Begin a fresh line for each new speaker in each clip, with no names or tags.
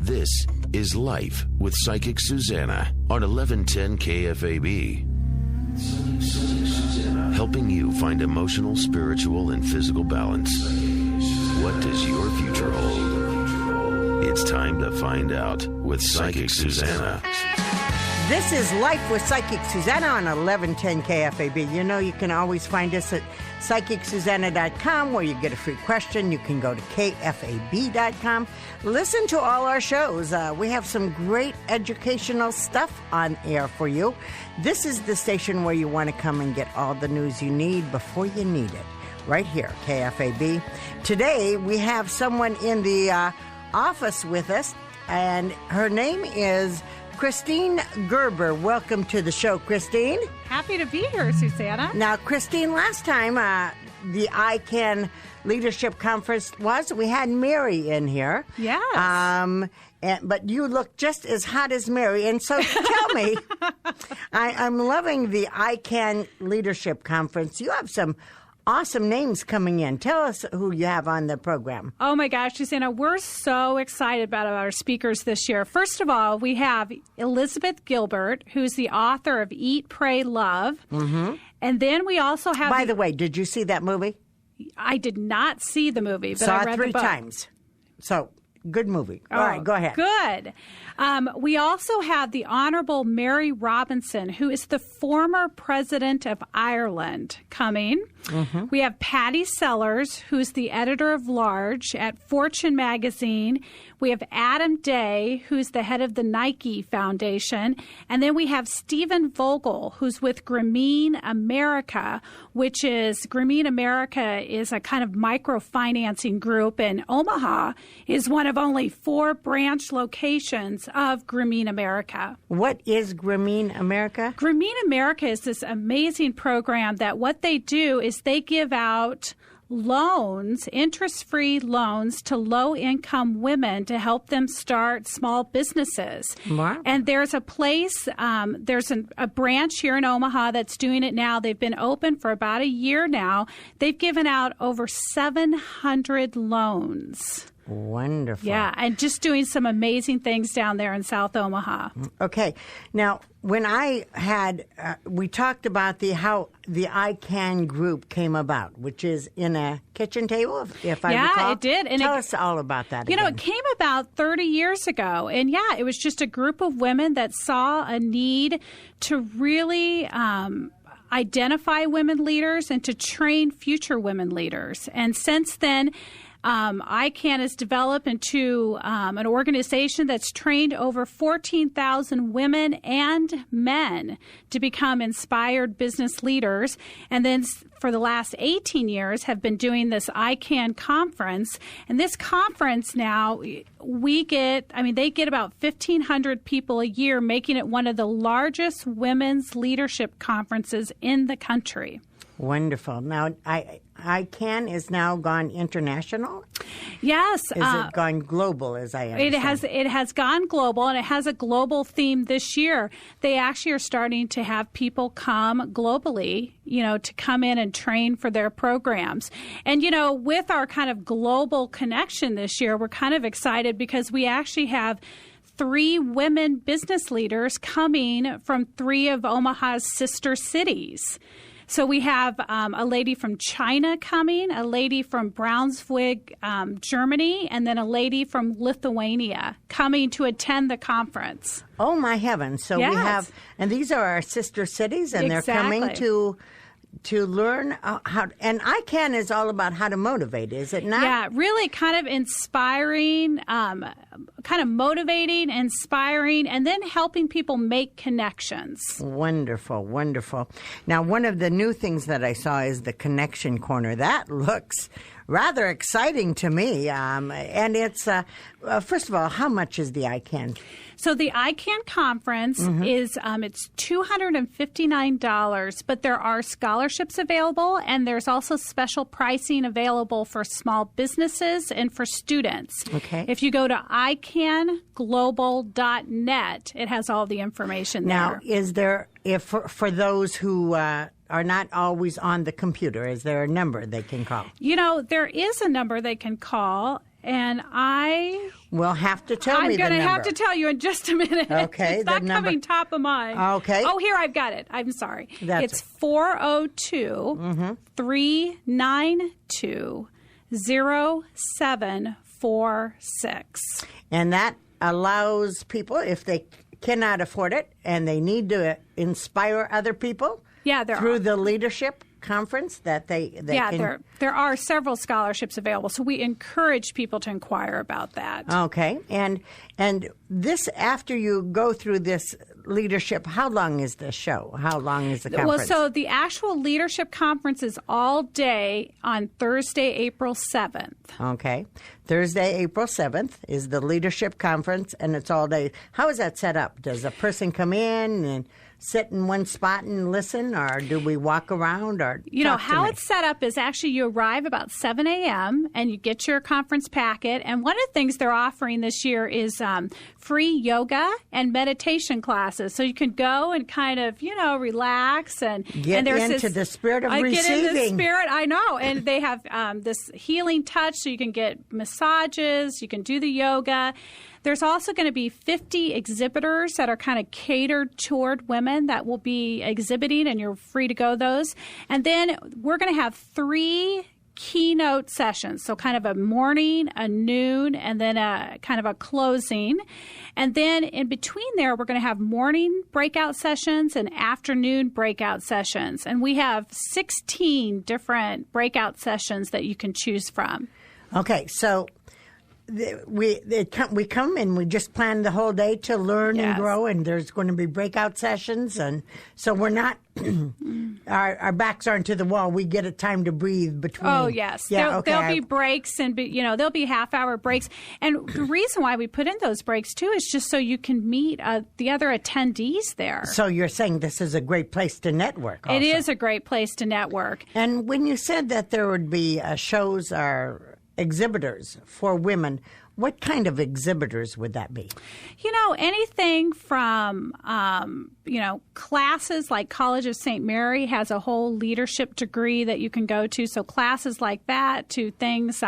This is Life with Psychic Suzanna on 1110 KFAB. Helping you find emotional, spiritual, and physical balance. What does your future hold? It's time to find out with Psychic Suzanna.
This is Life with Psychic Suzanna on 1110 KFAB. You know, you can always find us at PsychicSuzanna.com where you get a free question. You can go to KFAB.com. Listen to all our shows. We have some great educational stuff on air for you. This is the station where you want to come and get all the news you need before you need it. Right here, KFAB. Today, we have someone in the office with us, and her name is Kristine Gerber. Welcome to the show, Kristine.
Happy to be here, Susanna.
Now, Kristine, last time the ICAN Leadership Conference we had Mary in here.
Yes.
But you look just as hot as Mary. And so tell me, I'm loving the ICAN Leadership Conference. You have some awesome names coming in. Tell us who you have on the program.
Oh, my gosh, Susanna, we're so excited about our speakers this year. First of all, we have Elizabeth Gilbert, who's the author of Eat, Pray, Love. Mm-hmm. And then we also have...
By the way, did you see that movie?
I did not see the movie, but
Saw
I read
it 3
the book.
times. So, good movie. All right, go ahead.
Good. We also have the Honorable Mary Robinson, who is the former president of Ireland, coming. Mm-hmm. We have Patty Sellers, who's the editor-of-large at Fortune magazine. We have Adam Day, who's the head of the Nike Foundation. And then we have Stephen Vogel, who's with Grameen America, which is Grameen America is a kind of microfinancing group, and Omaha is one of only 4 branch locations of Grameen America.
What is Grameen America?
Grameen America is this amazing program that what they do is they give out loans, interest-free loans to low-income women to help them start small businesses.
Wow.
And there's a place, there's a branch here in Omaha that's doing it now. They've been open for about a year now. They've given out over 700 loans.
Wonderful.
Yeah, and just doing some amazing things down there in South Omaha.
Okay. Now, when I had, we talked about how the ICAN group came about, which is in a kitchen table, if I recall.
Yeah, it did. And
Tell us all about that
again.
You know,
it came about 30 years ago. And yeah, it was just a group of women that saw a need to really identify women leaders and to train future women leaders. And since then, ICAN has developed into an organization that's trained over 14,000 women and men to become inspired business leaders. And then for the last 18 years have been doing this ICAN conference. And this conference now, they get about 1,500 people a year, making it one of the largest women's leadership conferences in the country.
Wonderful. Now, ICAN is now gone international?
Yes.
Is it gone global, as I understand?
It has gone global, and it has a global theme this year. They actually are starting to have people come globally, to come in and train for their programs. And, with our kind of global connection this year, we're kind of excited because we actually have 3 women business leaders coming from 3 of Omaha's sister cities. So we have a lady from China coming, a lady from Braunschweig, Germany, and then a lady from Lithuania coming to attend the conference.
Oh, my heavens. So
yes.
We have, and these are our sister cities, and
exactly.
They're coming to learn how, and ICAN is all about how to motivate, is it not?
Yeah, really kind of inspiring, kind of motivating, inspiring, and then helping people make connections.
Wonderful, wonderful. Now, one of the new things that I saw is the Connection Corner. That looks rather exciting to me. And it's, first of all, how much is the ICAN?
So the ICAN conference is it's $259, but there are scholarships available, and there's also special pricing available for small businesses and for students.
Okay.
If you go to icanglobal.net, it has all the information there.
Now, is there, for those who are not always on the computer, is there a number they can call?
There is a number they can call. And I
will have to tell me the number.
I'm going to have to tell you in just a minute.
Okay.
It's not coming top of mind.
Okay.
Oh, here, I've got it. I'm sorry. It's 402-392-0746.
And that allows people, if they cannot afford it and they need to inspire other people through the leadership conference, that they can...
there are several scholarships available, so we encourage people to inquire about that.
Okay, and this, after you go through this leadership, how long is the show? How long is the conference?
Well, so the actual leadership conference is all day on Thursday, April 7th.
Okay, Thursday, April 7th is the leadership conference, and it's all day. How is that set up? Does a person come in and sit in one spot and listen, or do we walk around? Or
how it's set up is actually you arrive about 7 a.m. and you get your conference packet. And one of the things they're offering this year is free yoga and meditation classes. So you can go and kind of, relax and
get into the spirit of receiving.
Get into the spirit, I know. And they have this healing touch, so you can get massages, you can do the yoga. There's also going to be 50 exhibitors that are kind of catered toward women that will be exhibiting, and you're free to go those. And then we're going to have 3 keynote sessions, so kind of a morning, a noon, and then a kind of a closing. And then in between there, we're going to have morning breakout sessions and afternoon breakout sessions. And we have 16 different breakout sessions that you can choose from.
Okay, so... We come and we just plan the whole day to learn and grow, and there's going to be breakout sessions, and so we're not our backs aren't to the wall. We get a time to breathe between.
Oh yes, there'll be breaks, and there'll be half-hour breaks. And the reason why we put in those breaks too is just so you can meet the other attendees there.
So you're saying this is a great place to network. Also.
It is a great place to network.
And when you said that there would be shows or exhibitors for women, what kind of exhibitors would that be?
Anything from, classes like College of St. Mary has a whole leadership degree that you can go to. So classes like that, to things,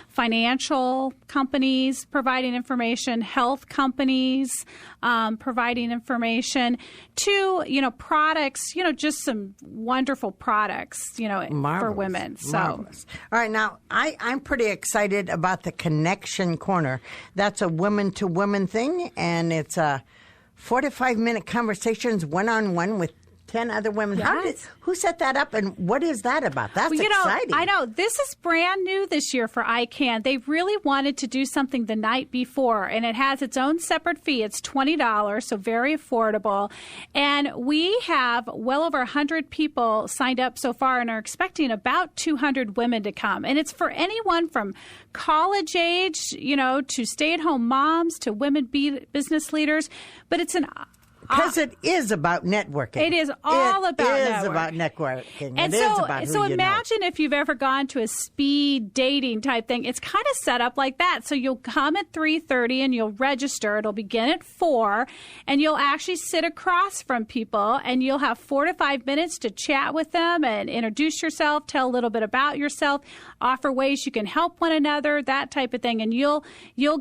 financial companies providing information, health companies providing information, to, products, just some wonderful products,
Marvelous.
For women. So.
Marvelous. All right. Now, I'm pretty excited about the Connection Corner. That's a women-to-women thing, and it's 4 to 5 minute conversations one-on-one with 10 other women.
Yes.
Who set that up, and what is that about? That's exciting.
I know. This is brand new this year for ICAN. They really wanted to do something the night before, and it has its own separate fee. It's $20, so very affordable. And we have well over 100 people signed up so far and are expecting about 200 women to come. And it's for anyone from college age, to stay-at-home moms, to women business leaders. But it's
because it is about networking.
It is all about networking.
It is about networking.
And so imagine if you've ever gone to a speed dating type thing. It's kind of set up like that. So you'll come at 3:30 and you'll register. It'll begin at 4, and you'll actually sit across from people, and you'll have 4 to 5 minutes to chat with them and introduce yourself, tell a little bit about yourself, offer ways you can help one another, that type of thing. And you'll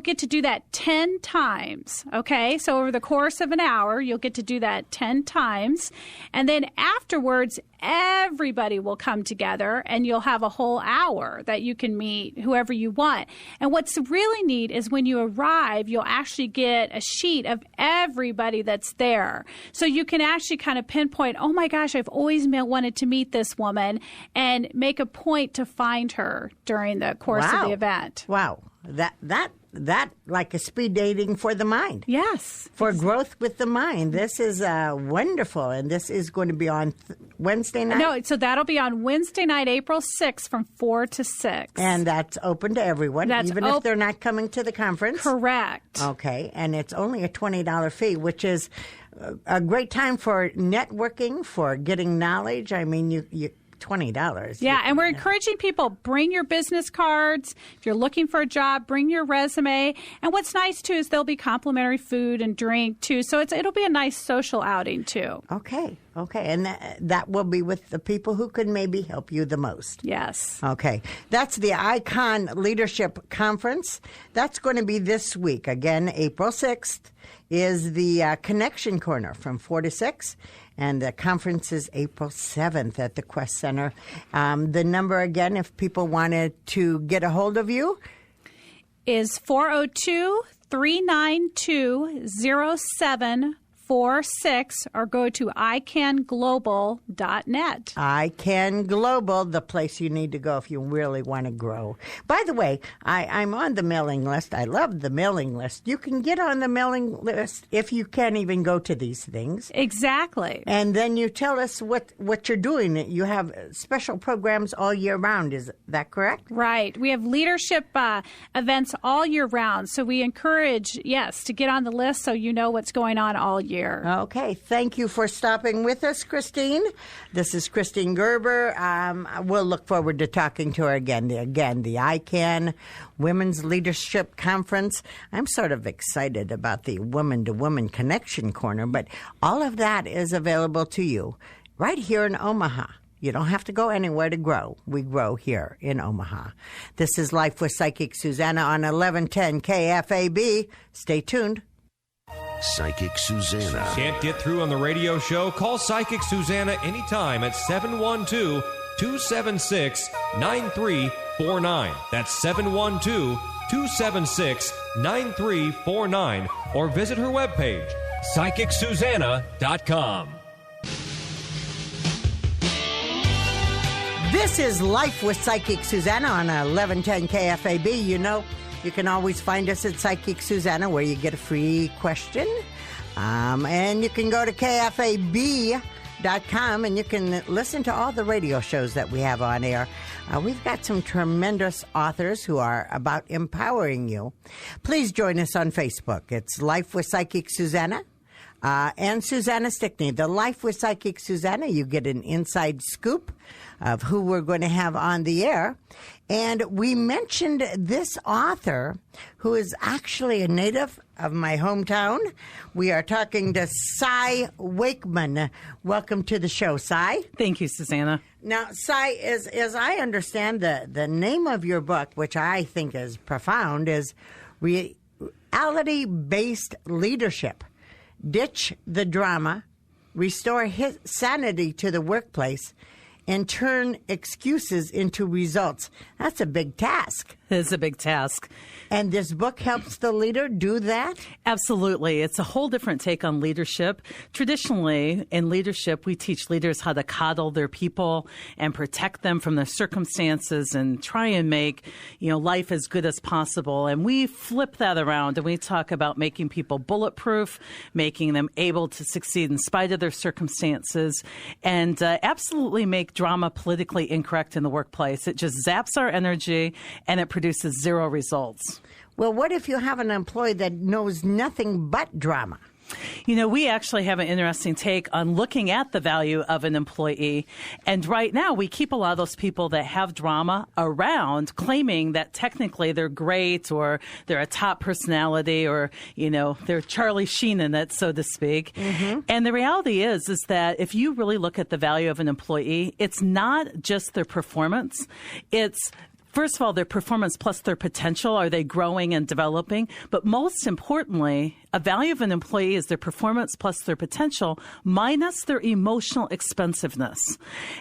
get to do that 10 times. Okay, so over the course of an hour, you'll get to do that 10 times. And then afterwards, everybody will come together, and you'll have a whole hour that you can meet whoever you want. And what's really neat is when you arrive, you'll actually get a sheet of everybody that's there. So you can actually kind of pinpoint, oh my gosh, I've always wanted to meet this woman, and make a point to find her during the course of the event.
Wow. That like a speed dating for the mind.
Yes.
For growth with the mind. This is wonderful. And this is going to be on Wednesday night?
No, so that'll be on Wednesday night, April 6th from 4 to 6.
And that's open to everyone, even if they're not coming to the conference?
Correct.
Okay. And it's only a $20 fee, which is a great time for networking, for getting knowledge. I mean, you $20.
Yeah, and we're encouraging people, bring your business cards. If you're looking for a job, bring your resume. And what's nice, too, is there'll be complimentary food and drink, too. So it'll be a nice social outing, too.
Okay. And that will be with the people who could maybe help you the most.
Yes.
Okay. That's the ICAN Leadership Conference. That's going to be this week. Again, April 6th is the Connection Corner from 4 to 6. And the conference is April 7th at the Quest Center. The number, again, if people wanted to get a hold of you,
is 402-392-0746, or go to icanglobal.net.
ICAN Global, the place you need to go if you really want to grow. By the way, I'm on the mailing list. I love the mailing list. You can get on the mailing list if you can't even go to these things.
Exactly.
And then you tell us what you're doing. You have special programs all year round. Is that correct?
Right. We have leadership events all year round. So we encourage, to get on the list so you know what's going on all year.
Okay. Thank you for stopping with us, Kristine. This is Kristine Gerber. We'll look forward to talking to her again. The ICAN Women's Leadership Conference. I'm sort of excited about the woman-to-woman connection corner, but all of that is available to you right here in Omaha. You don't have to go anywhere to grow. We grow here in Omaha. This is Life with Psychic Suzanna on 1110 KFAB. Stay tuned.
Psychic Suzanna.
Can't get through on the radio show? Call Psychic Suzanna anytime at 712-276-9349. That's 712-276-9349. Or visit her webpage, PsychicSuzanna.com.
This is Life with Psychic Suzanna on 1110 KFAB. You know, you can always find us at Psychic Suzanna, where you get a free question. And you can go to KFAB.com and you can listen to all the radio shows that we have on air. We've got some tremendous authors who are about empowering you. Please join us on Facebook. It's Life with Psychic Suzanna. And Susanna Stickney. The Life with Psychic Suzanna, you get an inside scoop of who we're going to have on the air. And we mentioned this author who is actually a native of my hometown. We are talking to Cy Wakeman. Welcome to the show, Cy.
Thank you, Susanna.
Now, Cy, as I understand, the name of your book, which I think is profound, is Reality-Based Leadership. Ditch the drama, restore sanity to the workplace, and turn excuses into results. That's a big task.
It is a big task.
And this book helps the leader do that?
Absolutely. It's a whole different take on leadership. Traditionally, in leadership, we teach leaders how to coddle their people and protect them from their circumstances and try and make, life as good as possible. And we flip that around and we talk about making people bulletproof, making them able to succeed in spite of their circumstances, and absolutely make drama politically incorrect in the workplace. It just zaps our energy and it produces zero results.
Well, what if you have an employee that knows nothing but drama?
We actually have an interesting take on looking at the value of an employee. And right now, we keep a lot of those people that have drama around, claiming that technically they're great or they're a top personality or, they're Charlie Sheen in it, so to speak. Mm-hmm. And the reality is that if you really look at the value of an employee, it's not just their performance. It's first of all, their performance plus their potential. Are they growing and developing? But most importantly, a value of an employee is their performance plus their potential minus their emotional expensiveness.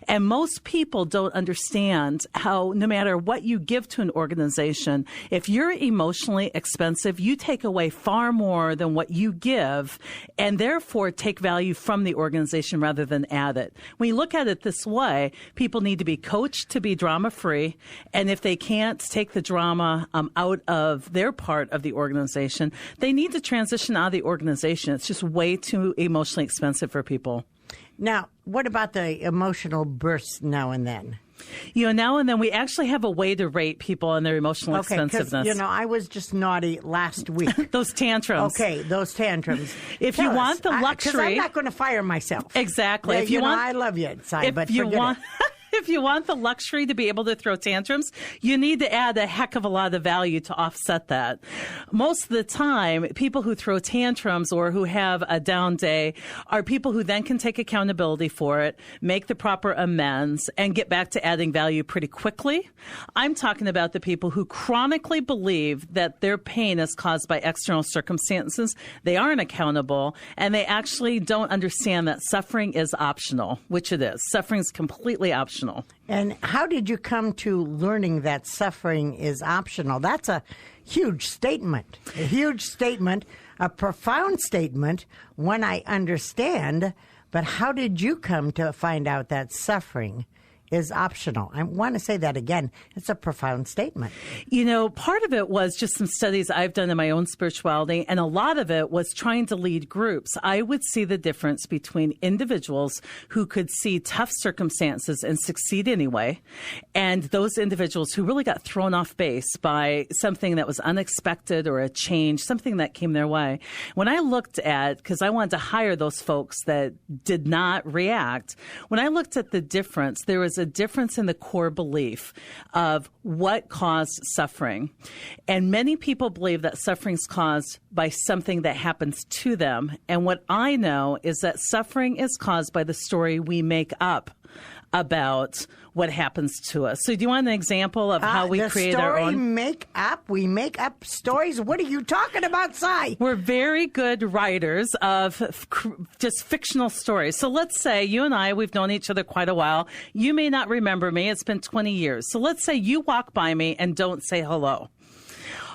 And most people don't understand how no matter what you give to an organization, if you're emotionally expensive, you take away far more than what you give and therefore take value from the organization rather than add it. When you look at it this way, people need to be coached to be drama-free. And if they can't take the drama out of their part of the organization, they need to transition out of the organization. It's just way too emotionally expensive for people.
Now, what about the emotional bursts now and then?
Now and then we actually have a way to rate people and their emotional expensiveness.
Because, I was just naughty last week.
Those tantrums.
Okay, those tantrums.
If you want the luxury.
Because I'm not going to fire myself.
Exactly.
I love you, Cy, but forget it.
if you want the luxury to be able to throw tantrums, you need to add a heck of a lot of value to offset that. Most of the time, people who throw tantrums or who have a down day are people who then can take accountability for it, make the proper amends, and get back to adding value pretty quickly. I'm talking about the people who chronically believe that their pain is caused by external circumstances. They aren't accountable, and they actually don't understand that suffering is optional, which it is. Suffering is completely optional.
And how did you come to learning that suffering is optional? That's a huge statement, a profound statement, one I understand. But how did you come to find out that suffering is optional? I want to say that again. It's a profound statement.
You know, part of it was just some studies I've done in my own spirituality, and a lot of it was trying to lead groups. I would see the difference between individuals who could see tough circumstances and succeed anyway, and those individuals who really got thrown off base by something that was unexpected or a change, something that came their way. When I looked at, because I wanted to hire those folks that did not react, when I looked at the difference, there was a difference in the core belief of what caused suffering. And many people believe that suffering is caused by something that happens to them. And what I know is that suffering is caused by the story we make up about what happens to us. So do you want an example of how we create our own?
We make up stories? What are you talking about, Cy?
We're very good writers of just fictional stories. So let's say you and I, we've known each other quite a while. You may not remember me. It's been 20 years. So let's say you walk by me and don't say hello.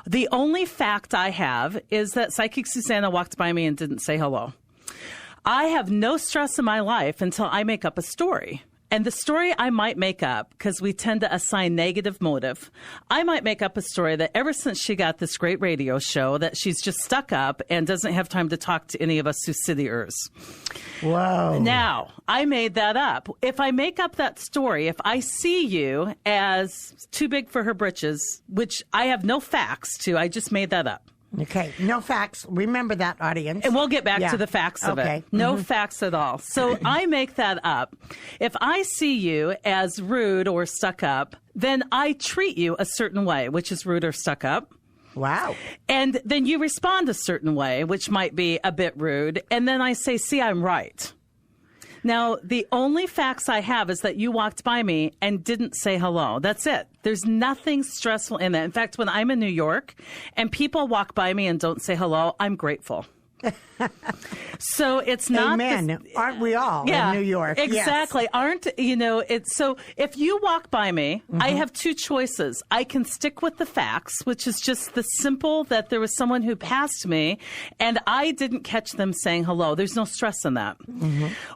The only fact I have is that Psychic Suzanna walked by me and didn't say hello. I have no stress in my life until I make up a story. And the story I might make up, because we tend to assign negative motive, I might make up a story that ever since she got this great radio show that she's just stuck up and doesn't have time to talk to any of us Susidiers.
Wow.
Now, I made that up. If I make up that story, if I see you as too big for her britches, which I have no facts to, I just made that up.
Okay, no facts. Remember that, audience.
And we'll get back to the facts of it. No facts at all. So I make that up. If I see you as rude or stuck up, then I treat you a certain way, which is rude or stuck up.
Wow.
And then you respond a certain way, which might be a bit rude. And then I say, see, I'm right. Now, the only facts I have is that you walked by me and didn't say hello. That's it. There's nothing stressful in that. In fact, when I'm in New York and people walk by me and don't say hello, I'm grateful. So it's not.
Amen. Aren't we all in New York?
Exactly. Yes. Aren't, you know, it's so if you walk by me, I have two choices. I can stick with the facts, which is just the simple that there was someone who passed me and I didn't catch them saying hello. There's no stress in that.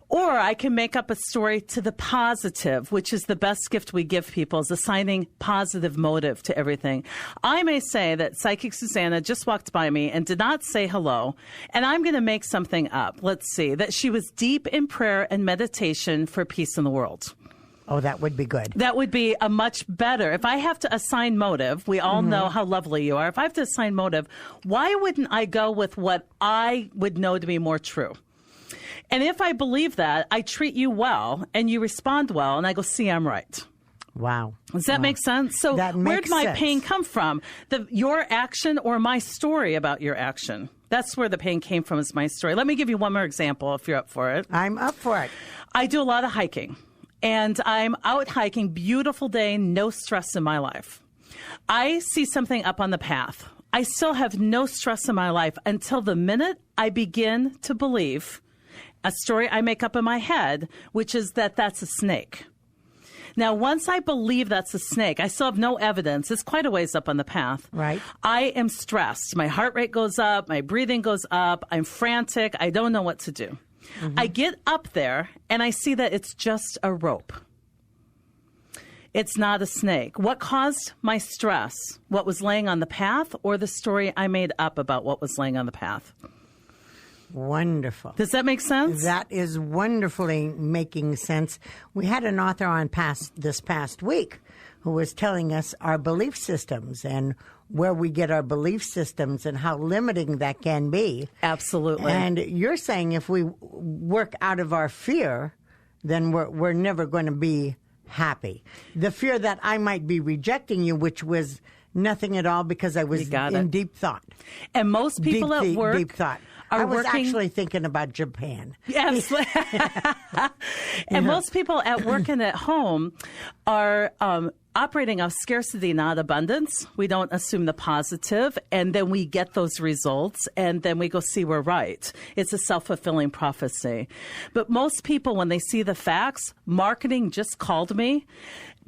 Or I can make up a story to the positive, which is the best gift we give people, is assigning positive motive to everything. I may say that Psychic Suzanna just walked by me and did not say hello. And I'm going to make something up. Let's see. That she was deep in prayer and meditation for peace in the world.
Oh, that would be good.
That would be a much better. If I have to assign motive, we all know how lovely you are. If I have to assign motive, why wouldn't I go with what I would know to be more true? And if I believe that, I treat you well and you respond well and I go, see, I'm right.
Wow.
Does that make sense? So where'd my pain come from? Your action or my story about your action? That's where the pain came from, is my story. Let me give you one more example if you're up for it.
I'm up for it.
I do a lot of hiking, and I'm out hiking, beautiful day, no stress in my life. I see something up on the path. I still have no stress in my life until the minute I begin to believe a story I make up in my head, which is that that's a snake. Now, once I believe that's a snake, I still have no evidence. It's quite a ways up on the path.
Right.
I am stressed. My heart rate goes up. My breathing goes up. I'm frantic. I don't know what to do. I get up there, and I see that it's just a rope. It's not a snake. What caused my stress? What was laying on the path, or the story I made up about what was laying on the path?
Wonderful.
Does that make sense?
That is wonderfully making sense. We had an author on this past week who was telling us our belief systems and where we get our belief systems and how limiting that can be.
Absolutely.
And you're saying if we work out of our fear, then we're never going to be happy. The fear that I might be rejecting you, which was nothing at all because I was in deep thought.
And most people at work
deep thought.
I
was actually thinking about Japan.
Yes. And most people at work and at home are operating off scarcity, not abundance. We don't assume the positive, and then we get those results, and then we go see we're right. It's a self-fulfilling prophecy. But most people, when they see the facts, marketing just called me.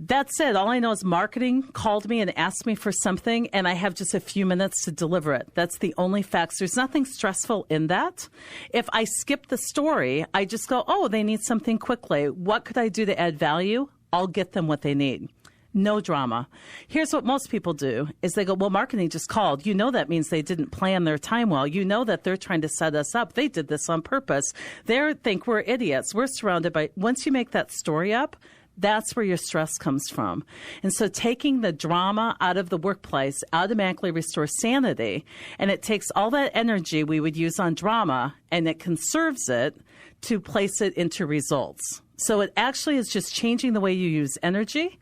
That's it. All I know is marketing called me and asked me for something, and I have just a few minutes to deliver it. That's the only facts. There's nothing stressful in that. If I skip the story, I just go, oh, they need something quickly. What could I do to add value? I'll get them what they need. No drama. Here's what most people do is they go, well, marketing just called. You know that means they didn't plan their time well. You know that they're trying to set us up. They did this on purpose. They think we're idiots. We're surrounded by, once you make that story up, that's where your stress comes from. And so taking the drama out of the workplace automatically restores sanity. And it takes all that energy we would use on drama and it conserves it to place it into results. So it actually is just changing the way you use energy,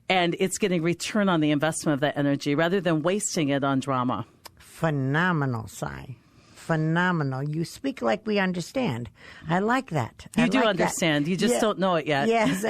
and it's getting return on the investment of that energy rather than wasting it on drama.
Phenomenal, Cy. Phenomenal. You speak like we understand. I like that.
You do understand. You just don't know it yet.
Yes.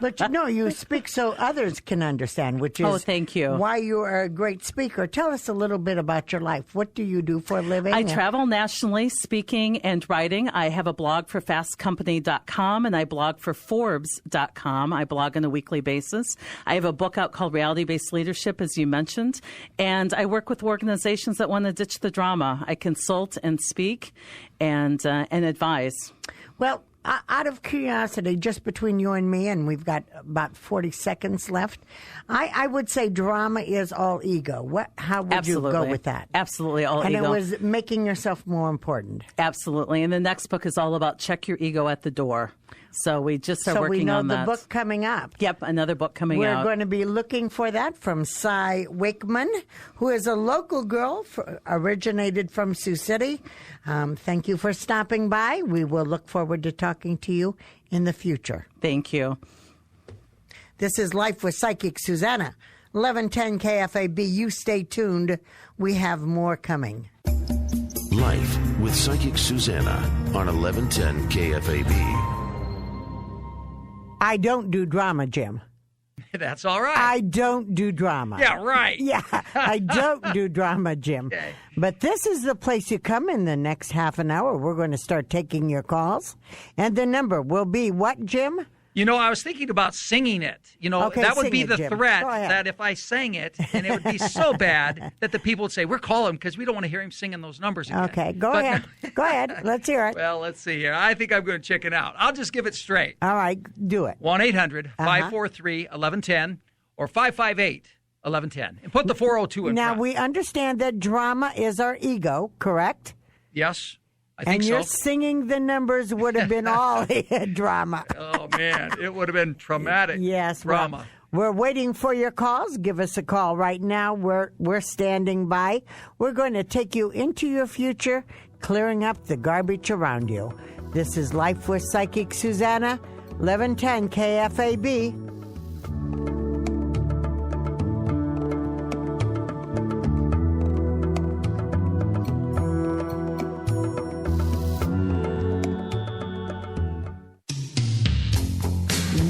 But you speak so others can understand, which is
thank you.
Why you are a great speaker. Tell us a little bit about your life. What do you do for a living?
I travel nationally speaking and writing. I have a blog for fastcompany.com and I blog for Forbes.com. I blog on a weekly basis. I have a book out called Reality-Based Leadership, as you mentioned. And I work with organizations that want to ditch the drama. I consult and speak and advise.
Well, out of curiosity, just between you and me, and we've got about 40 seconds left, I would say drama is all ego. How would you go with that?
Absolutely, all ego.
And it was making yourself more important.
Absolutely. And the next book is all about check your ego at the door. So we just are working on that.
So we know the book coming up.
Yep, another book coming out.
We're going to be looking for that from Cy Wakeman, who is a local girl, originated from Sioux City. Thank you for stopping by. We will look forward to talking to you in the future.
Thank you.
This is Life with Psychic Suzanna, 1110 KFAB. You stay tuned. We have more coming.
Life with Psychic Suzanna on 1110 KFAB.
I don't do drama, Jim.
That's all right.
I don't do drama.
Yeah, right.
Yeah, I don't do drama, Jim.
Okay.
But this is the place you come in the next half an hour. We're going to start taking your calls. And the number will be what, Jim?
I was thinking about singing it.
Okay,
that would be the
Jim.
threat that if I sang it, and it would be so bad that the people would say, we're calling him because we don't want to hear him singing those numbers again.
Okay, go ahead. Go ahead. Let's hear it.
Well, let's see here. I think I'm going to chicken out. I'll just give it straight.
All right, do it.
1-800-543-1110 or 558-1110. And put the 402 in
Now,
front.
we understand that drama is our ego, correct?
Yes, I think so.
And your singing the numbers would have been all drama.
Oh, man, it would have been traumatic.
Yes,
drama.
We're waiting for your calls. Give us a call right now. We're standing by. We're going to take you into your future, clearing up the garbage around you. This is Life with Psychic Suzanna, 1110 KFAB.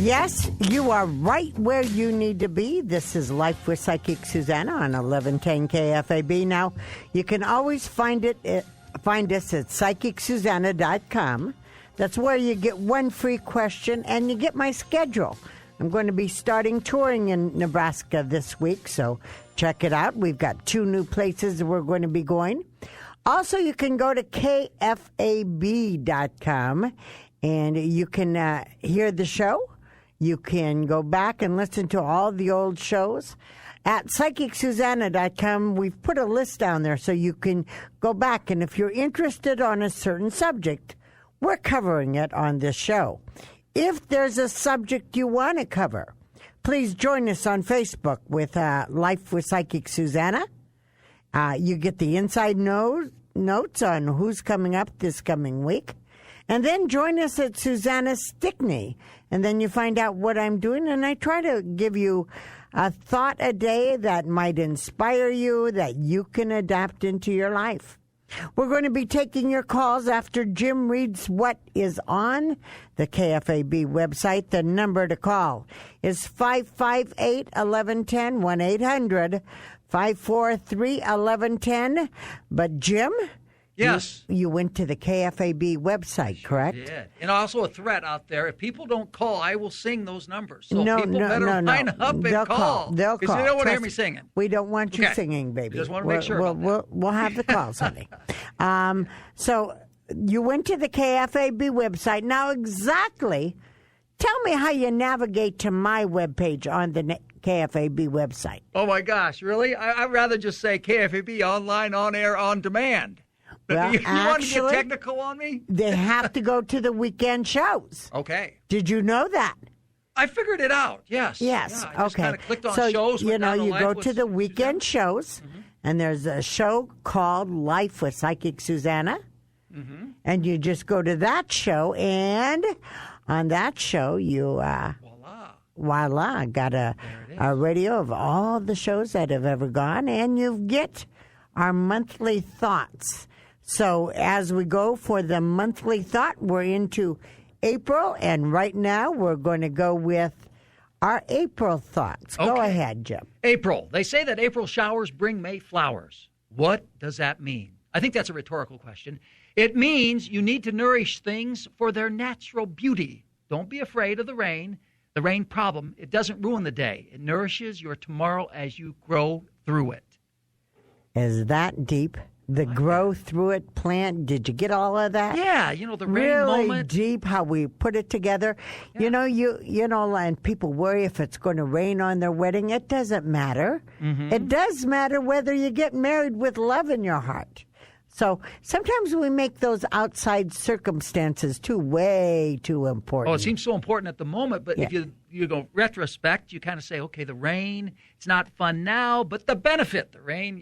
Yes, you are right where you need to be. This is Life with Psychic Suzanna on 1110 KFAB. Now, you can always find us at PsychicSuzanna.com. That's where you get one free question and you get my schedule. I'm going to be starting touring in Nebraska this week, so check it out. We've got 2 new places we're going to be going. Also, you can go to KFAB.com and you can hear the show. You can go back and listen to all the old shows. At PsychicSuzanna.com, we've put a list down there so you can go back. And if you're interested on a certain subject, we're covering it on this show. If there's a subject you want to cover, please join us on Facebook with Life with Psychic Suzanna. You get the inside notes on who's coming up this coming week. And then join us at Susanna Stickney. And then you find out what I'm doing. And I try to give you a thought a day that might inspire you, that you can adapt into your life. We're going to be taking your calls after Jim reads what is on the KFAB website. The number to call is 558-1110, 1-800-543-1110. But Jim?
Yes.
You went to the KFAB website, correct?
Yeah. And also a threat out there. If people don't call, I will sing those numbers. So
No,
people better line up and
They'll
call.
They'll call.
Because they don't want to hear
Trust
me singing.
We don't want you
Okay.
singing, baby.
Just want to make sure.
We'll have the calls, honey. So you went to the KFAB website. Now, exactly, tell me how you navigate to my webpage on the KFAB website.
Oh, my gosh. Really? I'd rather just say KFAB online, on air, on demand.
Well,
you want to
actually,
get technical on me?
They have to go to the weekend shows.
Okay.
Did you know that?
I figured it out. Yes.
Yes.
Yeah, I just
okay.
kind of clicked on
so,
shows.
you
went
know,
down
you
Life
go
with
to the weekend
Suzanna.
shows, and there's a show called Life with Psychic Suzanna, and you just go to that show, and on that show, you voila, got a radio of all the shows that have ever gone, and you get our monthly thoughts. So as we go for the monthly thought, we're into April, and right now we're going to go with our April thoughts. Go
Okay.
ahead, Jim.
April. They say that April showers bring May flowers. What does that mean? I think that's a rhetorical question. It means you need to nourish things for their natural beauty. Don't be afraid of the rain. The rain problem, it doesn't ruin the day. It nourishes your tomorrow as you grow through it.
Is that deep? The grow through it plant. Did you get all of that?
Yeah, you know, the rain
Really
moment.
deep how we put it together. Yeah. You know, and people worry if it's going to rain on their wedding. It doesn't matter. It does matter whether you get married with love in your heart. So sometimes we make those outside circumstances way too important.
Oh, it seems so important at the moment, but if you go retrospect, you kind of say, okay, the rain, it's not fun now, but the benefit, the rain,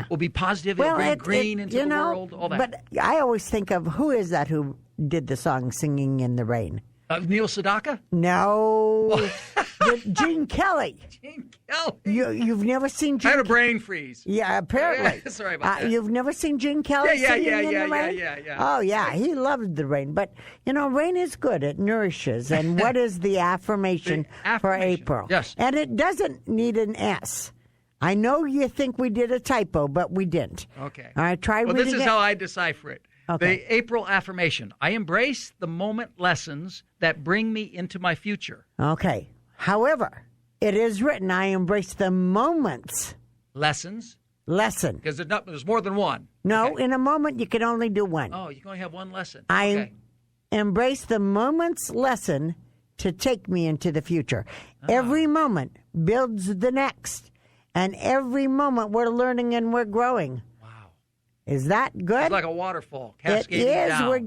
will be positive. It'll bring green into the world, all that.
But I always think of who is that who did the song Singing in the Rain?
Neil Sedaka?
No. Gene Kelly.
Gene Kelly.
You've never seen Gene
I had a brain freeze.
Yeah, apparently.
Yeah, sorry about that.
You've never seen Gene Kelly singing in the rain?
Yeah.
Oh, yeah, he loved the rain. But, rain is good. It nourishes. And what is the affirmation for April?
Yes.
And it doesn't need an S. I know you think we did a typo, but we didn't.
Okay.
All right, try reading it.
Well, this is how I decipher it.
Okay.
The April affirmation. I embrace the moment lessons that bring me into my future.
Okay. However, it is written, I embrace the moments.
Lesson.
Because
there's more than one.
No,
Okay.
in a moment you can only do one.
Oh, you can only have one lesson.
I embrace the moment's lesson to take me into the future. Every moment builds the next. And every moment we're learning and we're growing.
Wow.
Is that good?
It's like a waterfall cascading
it is.
down.
We're